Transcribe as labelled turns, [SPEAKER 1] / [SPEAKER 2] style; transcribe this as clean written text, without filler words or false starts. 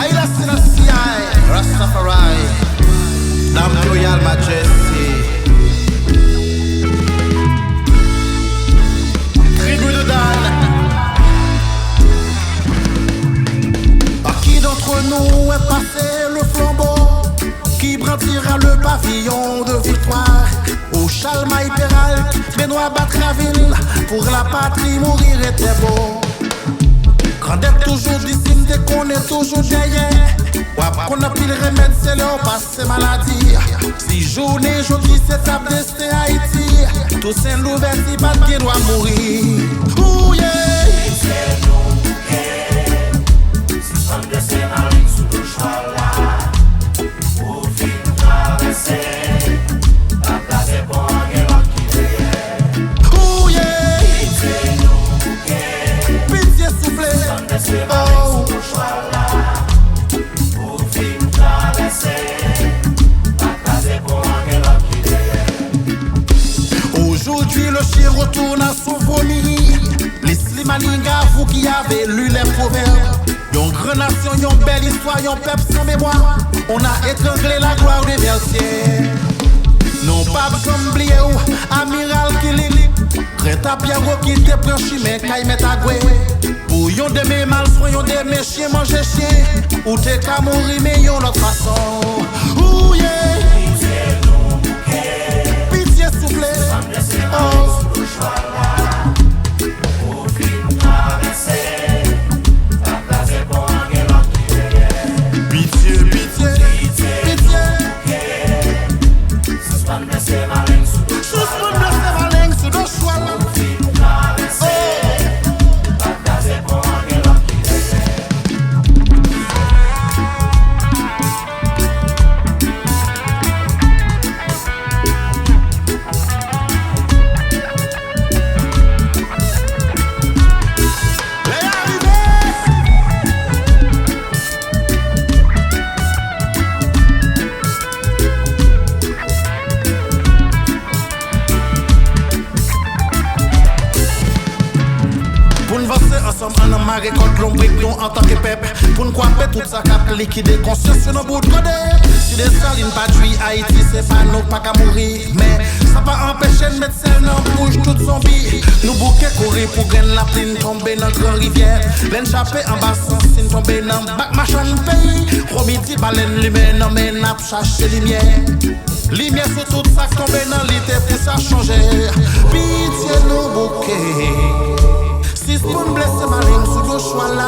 [SPEAKER 1] Haile Selassie, Rastafari, Dame Royal Majesty. Tribu de Dan. À qui d'entre nous est passé le flambeau qui brandira le pavillon de victoire? Au Chalmaï Péral, Benoît Batraville, pour la patrie mourir était beau. Quand est toujours d'ici, dès qu'on est toujours derrière. Qu'on a pile remède, c'est leur passé maladie. Si journée, jeudi, c'est ta destin Haïti. Tous ces nouvelles, si pas qui doit mourir. Ouh yeah!
[SPEAKER 2] C'est nous bouquets, si son de ces marines sous le choix là. Pour vivre traverser, la place est bon, et l'autre qui est.
[SPEAKER 1] Ouh yeah!
[SPEAKER 2] C'est nous bouquets,
[SPEAKER 1] Pitié soufflé.
[SPEAKER 2] si son de ces marines sous le choix là. Pour vivre traverser, la place est bon, et l'autre qui est.
[SPEAKER 1] Aujourd'hui, le chien retourne à son vomi. Les Slimaninga, vous qui avez lu les proverbes. Yon grande nation, yon belle histoire, yon peuple sans mémoire. On a étranglé la gloire des berciers. Non pas oublier ou amiral qui lit. Prêt à Pierrot qui te prend chimé, caille met à goué. Pour yon de mes mal, soyons de mes chiens, manger chien. Ou te ka mourir, mais yon notre façon. Ouh yeah!
[SPEAKER 2] C'est nous bouquets,
[SPEAKER 1] Pitié soufflé.
[SPEAKER 2] son de ces marines sous le choix là. Pour vivre traverser, la place est bon, et l'autre qui est.
[SPEAKER 1] Pitié, pitié, pitié.
[SPEAKER 2] Suspend de ces marines sous le choix
[SPEAKER 1] Suspend de ces malins sous le choix là.
[SPEAKER 2] vivre traverser, la place est bon, et l'autre qui est.
[SPEAKER 1] Les arrivés. Pour nous avancer ensemble en un marée contre l'ombrion en tant que peuple. Pour nous croire tout ça cap liquider conscience sur nos bouts de code. Si des salines pas tuer Haïti, c'est pas nous pas qu'à mourir. Mais ça pas empêcher de mettre celle dans bouche toute zombie. Nous bouquets courir pour gagner la pline tomber dans grande rivière. L'enchapper en bas sans signe tomber dans bac machin pays. Romiti baleine lumière non mais n'a chercher lumière. Lumière sur tout ça tomber dans l'été pour ça changer. Pitié nous bouquets. Si spoon blesse ma ligne sous le choix là.